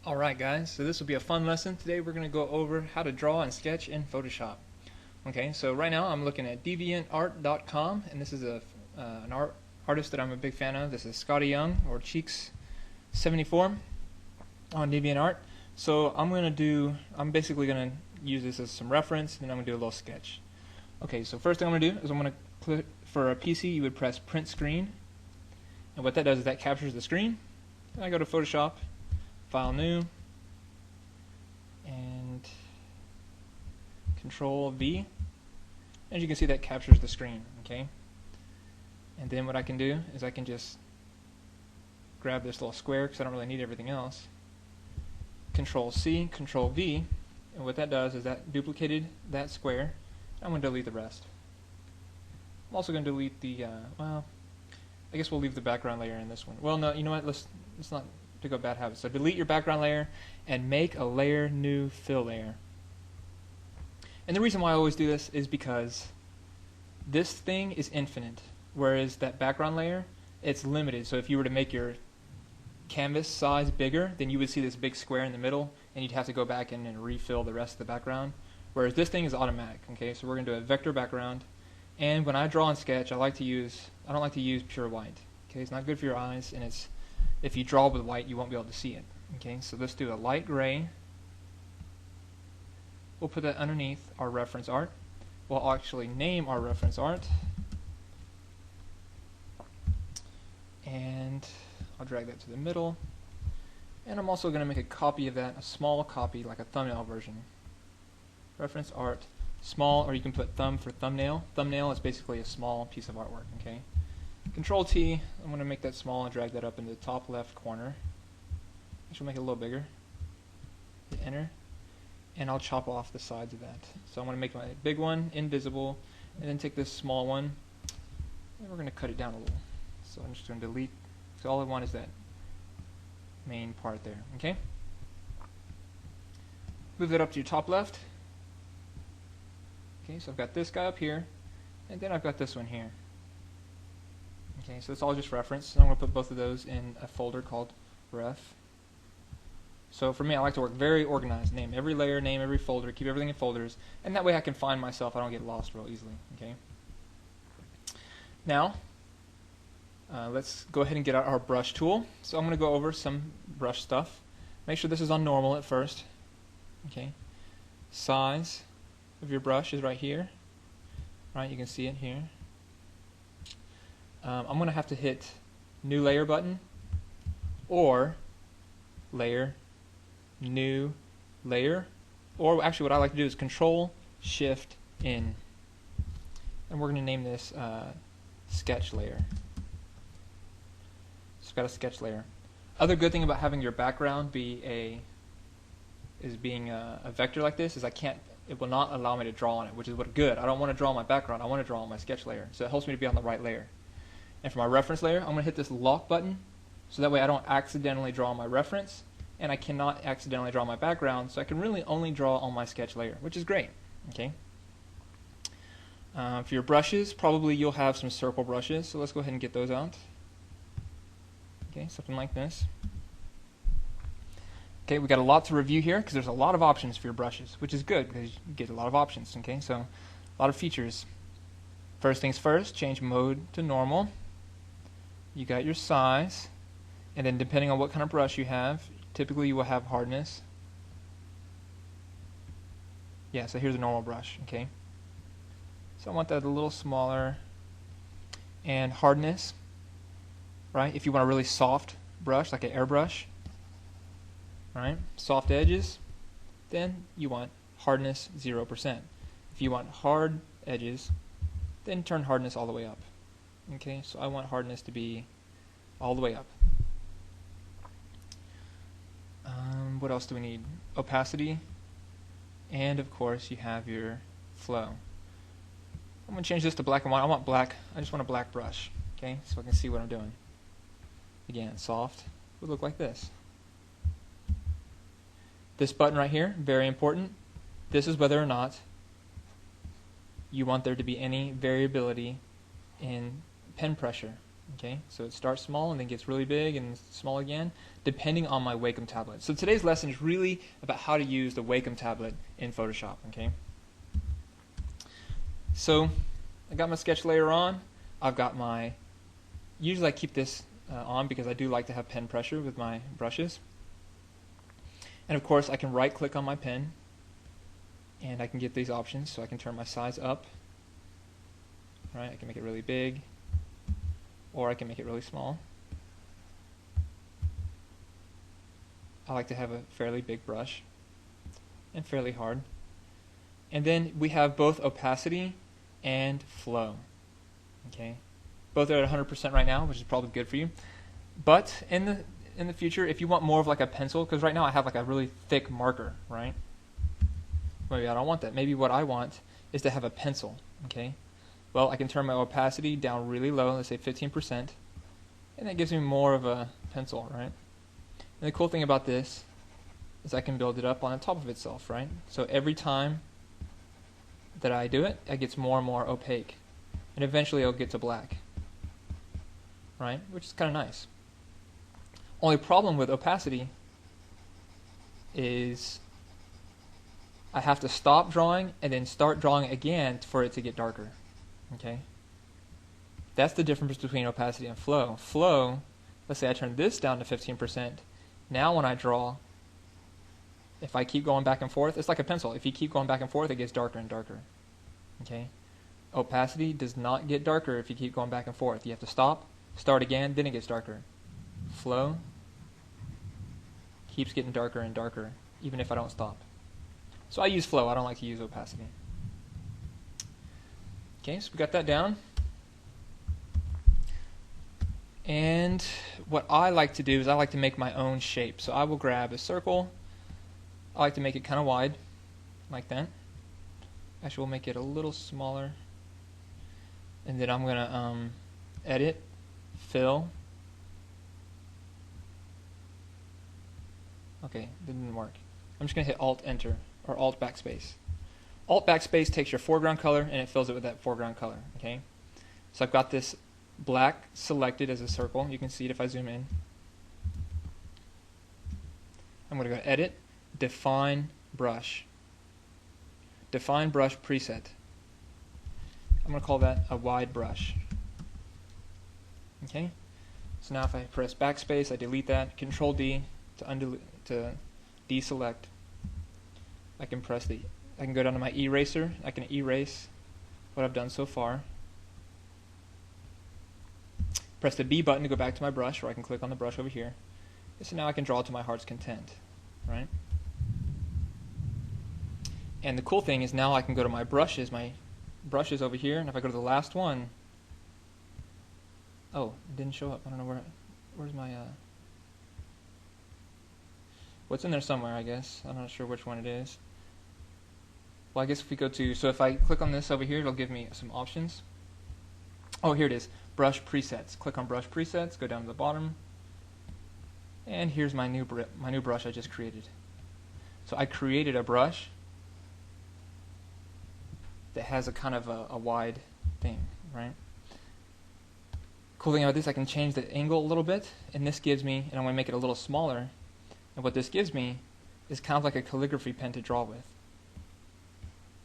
Alright guys, so this will be a fun lesson. Today we're going to go over how to draw and sketch in Photoshop. Okay, so right now I'm looking at deviantart.com, and this is an artist that I'm a big fan of. This is Scotty Young, or Cheeks74 on DeviantArt. So I'm basically going to use this as some reference, and then I'm going to do a little sketch. Okay, so first thing I'm going to do is I'm going to click, for a PC you would press print screen, and what that does is that captures the screen. Then I go to Photoshop, File New, and Control V. As you can see, that captures the screen. Okay, and then what I can do is I can just grab this little square because I don't really need everything else. Control C, Control V, and what that does is that duplicated that square. I'm going to delete the rest. I'm also going to delete the well, I guess we'll leave the background layer in this one. Well, no, you know what? Let's not pick up bad habits. So delete your background layer and make a layer new fill layer. And the reason why I always do this is because this thing is infinite, whereas that background layer, it's limited. So if you were to make your canvas size bigger, then you would see this big square in the middle, and you'd have to go back in and refill the rest of the background. Whereas this thing is automatic. Okay, so we're going to do a vector background, and when I draw and sketch, I don't like to use pure white. Okay, it's not good for your eyes, and if you draw with white, you won't be able to see it. Okay, so let's do a light gray. We'll put that underneath our reference art. We'll actually name our reference art, and I'll drag that to the middle. And I'm also going to make a copy of that, a small copy, like a thumbnail version. Reference art, small, or you can put thumb for thumbnail. Thumbnail is basically a small piece of artwork. Okay. Control T, I'm going to make that small and drag that up into the top left corner. Actually, make it a little bigger. Hit enter, and I'll chop off the sides of that. So I'm going to make my big one invisible, and then take this small one, and we're going to cut it down a little. So I'm just going to delete. So all I want is that main part there. Okay. Move that up to your top left. Okay, so I've got this guy up here, and then I've got this one here. Okay, so it's all just reference. I'm going to put both of those in a folder called Ref. So for me, I like to work very organized. Name every layer, name every folder, keep everything in folders, and that way I can find myself. I don't get lost real easily. Okay. Now, let's go ahead and get out our brush tool. So I'm going to go over some brush stuff. Make sure this is on normal at first. Okay. Size of your brush is right here. Right, you can see it here. I'm going to have to hit new layer button, or layer, new layer, or actually what I like to do is Control Shift in, and we're going to name this sketch layer. So it's got a sketch layer. Other good thing about having your background being a vector like this is it will not allow me to draw on it, which is good. I don't want to draw on my background. I want to draw on my sketch layer. So it helps me to be on the right layer. And for my reference layer, I'm going to hit this lock button, so that way I don't accidentally draw my reference, and I cannot accidentally draw my background, so I can really only draw on my sketch layer, which is great. Okay. For your brushes, probably you'll have some circle brushes, so let's go ahead and get those out. Okay, something like this. Okay, we got a lot to review here because there's a lot of options for your brushes, which is good because you get a lot of options. Okay, so a lot of features. First things first, change mode to normal. You got your size, and then depending on what kind of brush you have, typically you will have hardness. Yeah, so here's a normal brush. Okay, so I want that a little smaller. And hardness, right? If you want a really soft brush, like an airbrush, right? Soft edges, then you want hardness 0%. If you want hard edges, then turn hardness all the way up. Okay, so I want hardness to be all the way up. What else do we need? Opacity, and of course you have your flow. I'm going to change this to black and white. I want black. I just want a black brush. Okay, so I can see what I'm doing. Again, soft would look like this. This button right here, very important. This is whether or not you want there to be any variability in pen pressure. Okay, so it starts small and then gets really big and small again, depending on my Wacom tablet. So today's lesson is really about how to use the Wacom tablet in Photoshop. Okay, so I got my sketch layer on. I've got my, usually I keep this on because I do like to have pen pressure with my brushes. And of course I can right click on my pen and I can get these options, so I can turn my size up. Right, I can make it really big, or I can make it really small. I like to have a fairly big brush and fairly hard. And then we have both opacity and flow. Okay, both are at 100% right now, which is probably good for you. But in the future, if you want more of like a pencil, because right now I have like a really thick marker, right? Maybe I don't want that. Maybe what I want is to have a pencil. Okay. Well, I can turn my opacity down really low, let's say 15%, and that gives me more of a pencil, right? And the cool thing about this is I can build it up on the top of itself, right? So every time that I do it, it gets more and more opaque, and eventually it'll get to black, right? Which is kind of nice. Only problem with opacity is I have to stop drawing and then start drawing again for it to get darker. Okay, that's the difference between opacity and flow. Flow, let's say I turn this down to 15%. Now when I draw, if I keep going back and forth, it's like a pencil. If you keep going back and forth, it gets darker and darker. Okay, opacity does not get darker if you keep going back and forth. You have to stop, start again, then it gets darker. Flow keeps getting darker and darker, even if I don't stop. So I use flow. I don't like to use opacity. Okay, so we got that down. And what I like to do is I like to make my own shape. So I will grab a circle. I like to make it kind of wide, like that. Actually, we'll make it a little smaller. And then I'm going to edit, fill. Okay, that didn't work. I'm just going to hit Alt-Enter, or Alt-Backspace. Alt-Backspace takes your foreground color and it fills it with that foreground color. Okay, so I've got this black selected as a circle. You can see it if I zoom in. I'm going to go to Edit, Define Brush. Define Brush Preset. I'm going to call that a wide brush. Okay, so now if I press Backspace, I delete that. Control D to deselect. I can go down to my eraser. I can erase what I've done so far. Press the B button to go back to my brush, or I can click on the brush over here. So now I can draw to my heart's content, right? And the cool thing is now I can go to my brushes over here, and if I go to the last one, oh, it didn't show up. I don't know where's my, what's in there somewhere, I guess. I'm not sure which one it is. Well, I guess if we go to, so if I click on this over here, it'll give me some options. Oh, here it is, brush presets. Click on brush presets, go down to the bottom, and here's my new brush I just created. So I created a brush that has a kind of a wide thing, right? Cool thing about this, I can change the angle a little bit, and this gives me, and I'm going to make it a little smaller, and what this gives me is kind of like a calligraphy pen to draw with.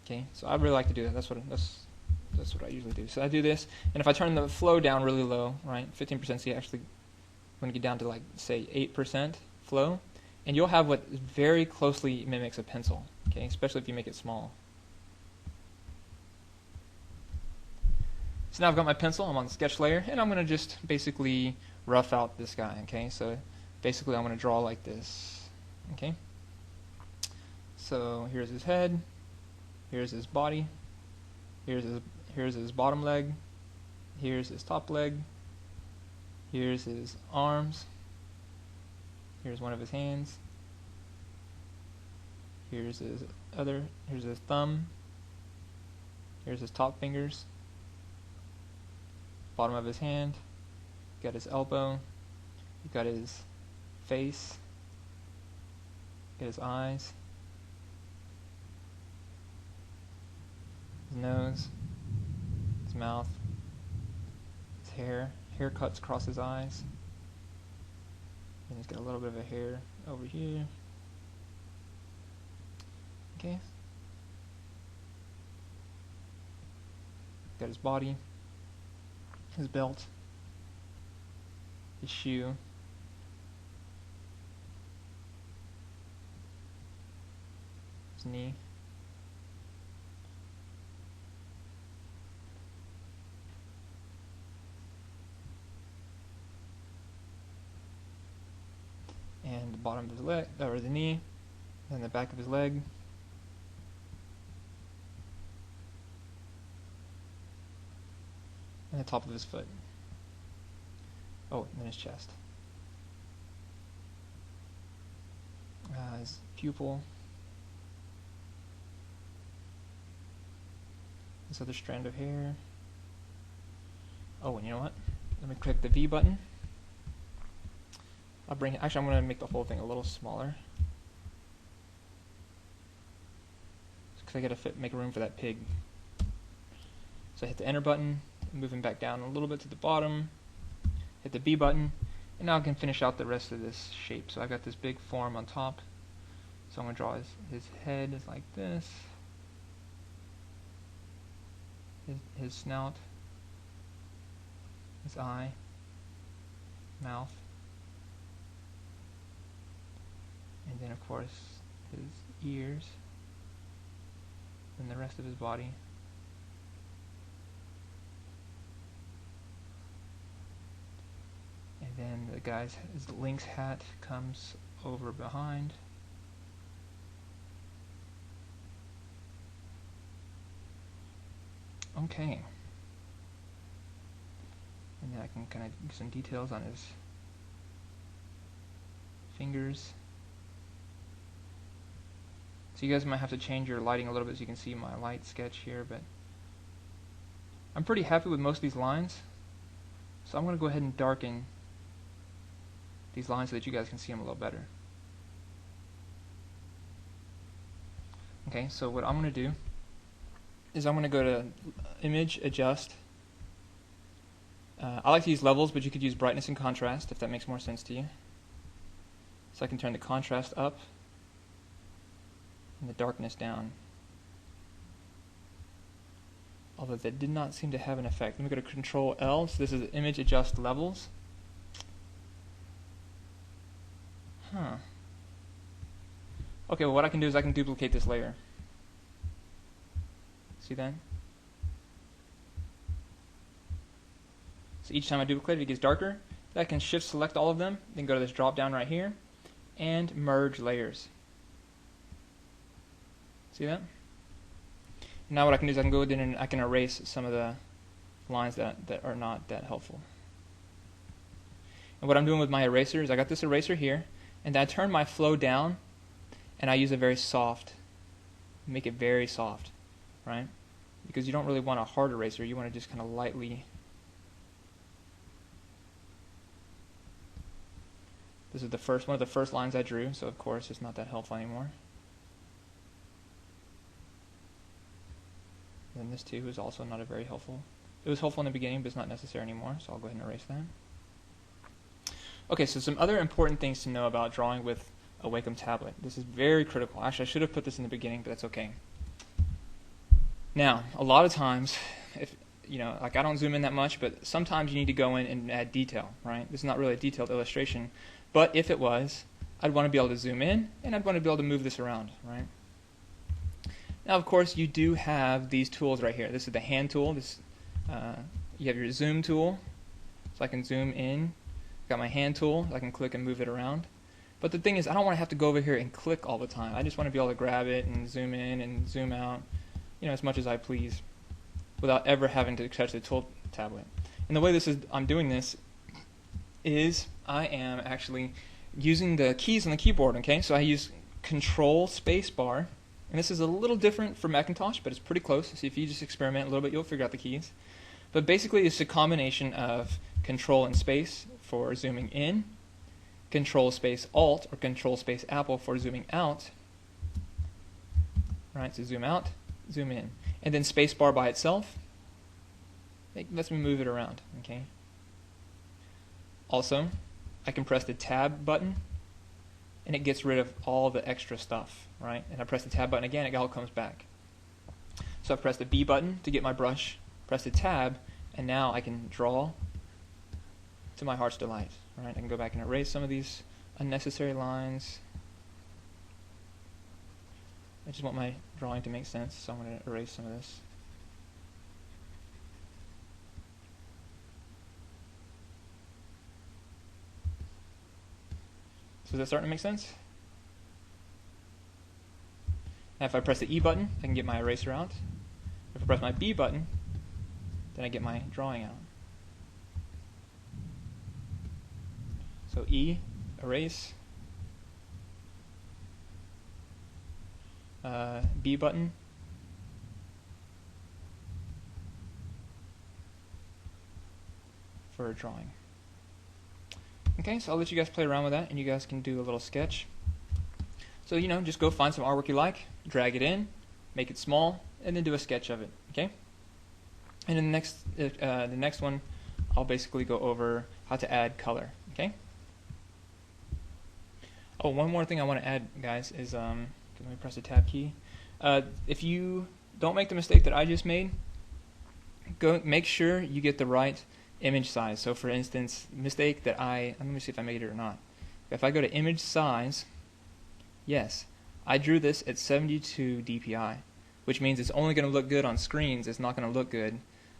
Okay, so I really like to do that. That's what I usually do. So I do this, and if I turn the flow down really low, right, 15%, see actually when you get down to like say 8% flow, and you'll have what very closely mimics a pencil. Okay, especially if you make it small. So now I've got my pencil. I'm on the sketch layer, and I'm going to just basically rough out this guy. Okay, so basically I'm going to draw like this. Okay, so here's his head. Here's his body, here's his bottom leg, here's his top leg, here's his arms, here's one of his hands, here's his thumb, here's his top fingers, bottom of his hand, you got his elbow, you got his face, you got his eyes, his nose, his mouth, his hair haircuts across his eyes. And he's got a little bit of a hair over here. Okay. Got his body, his belt, his shoe, his knee. And the bottom of his leg, or the knee, and the back of his leg. And the top of his foot. Oh, and then his chest. His pupil. This other strand of hair. Oh, and you know what? Let me click the V button. Actually, I'm going to make the whole thing a little smaller. Because I got to make room for that pig. So I hit the enter button, move him back down a little bit to the bottom, hit the B button, and now I can finish out the rest of this shape. So I got this big form on top. So I'm going to draw his head is like this. His snout, his eye, mouth. And then of course his ears, and the rest of his body. And then his lynx hat comes over behind. Okay. And then I can kind of give some details on his fingers. So you guys might have to change your lighting a little bit so you can see my light sketch here, but I'm pretty happy with most of these lines. So I'm going to go ahead and darken these lines so that you guys can see them a little better. Okay, so what I'm going to do is I'm going to go to Image, Adjust. I like to use levels, but you could use brightness and contrast if that makes more sense to you. So I can turn the contrast up and the darkness down. Although that did not seem to have an effect. Let me go to Control L. So this is Image, Adjust, Levels. Okay, well what I can do is I can duplicate this layer. See that? So each time I duplicate it, it gets darker. Then I can shift select all of them, then go to this drop down right here, and merge layers. See that? Now what I can do is I can go in and I can erase some of the lines that are not that helpful. And what I'm doing with my eraser is I got this eraser here, and then I turn my flow down, and I use a very soft, make it very soft, right? Because you don't really want a hard eraser, you want to just kind of lightly. This is the first one of the first lines I drew, so of course it's not that helpful anymore. And then this too is also not a very helpful. It was helpful in the beginning, but it's not necessary anymore, so I'll go ahead and erase that. Okay, so some other important things to know about drawing with a Wacom tablet. This is very critical. Actually, I should have put this in the beginning, but that's okay. Now, a lot of times, if like I don't zoom in that much, but sometimes you need to go in and add detail, right? This is not really a detailed illustration, but if it was, I'd want to be able to zoom in, and I'd want to be able to move this around, right? Now, of course, you do have these tools right here. This is the hand tool. You have your zoom tool, so I can zoom in. Got my hand tool, so I can click and move it around. But the thing is, I don't want to have to go over here and click all the time. I just want to be able to grab it and zoom in and zoom out, as much as I please, without ever having to touch the tool tablet. And the way I'm doing this is I am actually using the keys on the keyboard. Okay, so I use Control Spacebar. And this is a little different for Macintosh, but it's pretty close. So if you just experiment a little bit, you'll figure out the keys. But basically, it's a combination of Control and Space for zooming in, Control Space Alt or Control Space Apple for zooming out. Right, so zoom out, zoom in, and then Spacebar by itself. It lets me move it around. Okay. Also, I can press the tab button and it gets rid of all the extra stuff, right? And I press the tab button again, it all comes back. So I press the B button to get my brush, press the tab, and now I can draw to my heart's delight, right? I can go back and erase some of these unnecessary lines. I just want my drawing to make sense, so I'm going to erase some of this. So is that starting to make sense? Now if I press the E button, I can get my eraser out. If I press my B button, then I get my drawing out. So E, erase. B button. For a drawing. Okay, so I'll let you guys play around with that and you guys can do a little sketch. So, you know, just go find some artwork you like, drag it in, make it small, and then do a sketch of it, okay? And in the next one, I'll basically go over how to add color, okay? Oh, one more thing I want to add, guys, is, let me press the tab key. If you don't make the mistake that I just made, go make sure you get the right image size. So for instance, mistake that let me see if I made it or not. If I go to image size, yes, I drew this at 72 dpi, which means it's only going to look good on screens. It's not going to look good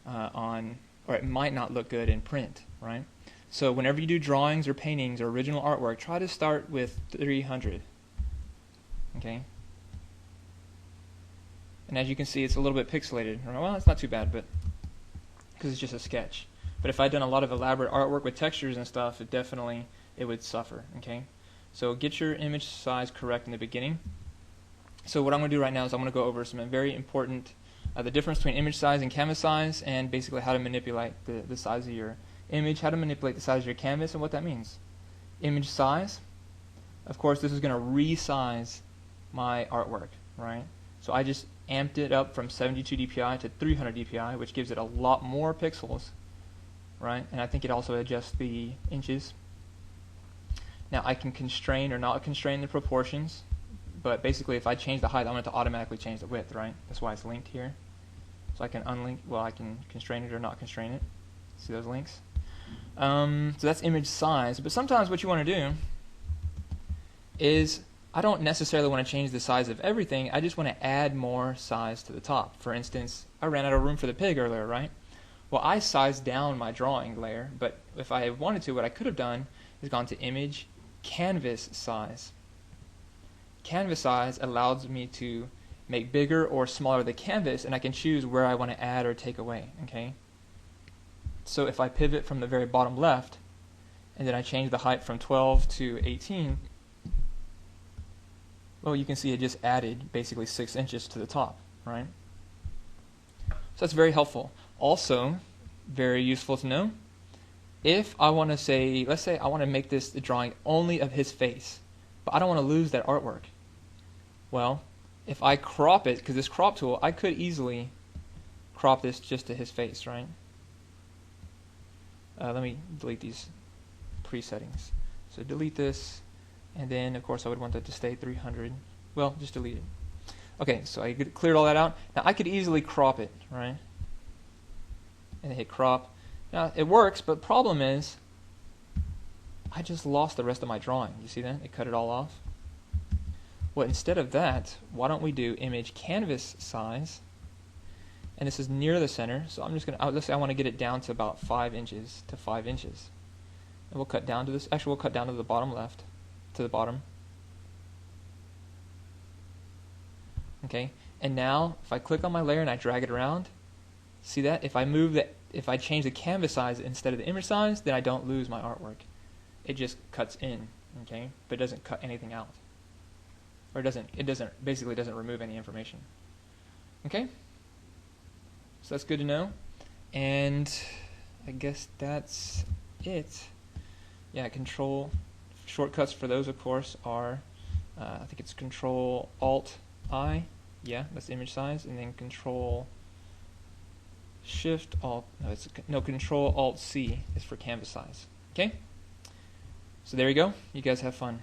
or it might not look good in print, right? So whenever you do drawings or paintings or original artwork, try to start with 300, okay? And as you can see, it's a little bit pixelated. Well, it's not too bad, but because it's just a sketch. But if I'd done a lot of elaborate artwork with textures and stuff, it would suffer, okay? So get your image size correct in the beginning. So what I'm going to do right now is I'm going to go over some very important, the difference between image size and canvas size, and basically how to manipulate the size of your image, how to manipulate the size of your canvas, and what that means. Image size, of course, this is going to resize my artwork, right? So I just amped it up from 72 dpi to 300 dpi, which gives it a lot more pixels, right? And I think it also adjusts the inches. Now I can constrain or not constrain the proportions, but basically if I change the height, I want it to automatically change the width, right? That's why it's linked here. So I can I can constrain it or not constrain it. See those links? So that's image size, but sometimes what you want to do is, I don't necessarily want to change the size of everything, I just want to add more size to the top. For instance, I ran out of room for the pig earlier, right? Well, I sized down my drawing layer, but if I wanted to, what I could have done is gone to image, canvas size. Canvas size allows me to make bigger or smaller the canvas, and I can choose where I want to add or take away, okay? So if I pivot from the very bottom left, and then I change the height from 12 to 18, well, you can see it just added basically 6 inches to the top, right? So that's very helpful. Also, very useful to know, if I want to say, let's say I want to make this the drawing only of his face, but I don't want to lose that artwork. Well, if I crop it, because this crop tool, I could easily crop this just to his face, right? Let me delete these presettings. So delete this, and then of course I would want that to stay 300. Well, just delete it. Okay, so I cleared all that out. Now I could easily crop it, right? And hit crop. Now it works, but problem is I just lost the rest of my drawing. You see that? It cut it all off. Well, instead of that, why don't we do image canvas size? And this is near the center, so I'm just going to, let's say I want to get it down to about 5 inches to 5 inches. And we'll cut down to this, actually we'll cut down to the bottom left, to the bottom. Okay, and now if I click on my layer and I drag it around, see that? If I change the canvas size instead of the image size, then I don't lose my artwork. It just cuts in, okay? But it doesn't cut anything out. Or basically doesn't remove any information. Okay? So that's good to know. And I guess that's it. Yeah, control shortcuts for those, of course, are I think it's Control Alt I. Yeah, that's image size, and then Control Shift Alt. No, Control Alt C is for canvas size. Okay. So there you go. You guys have fun.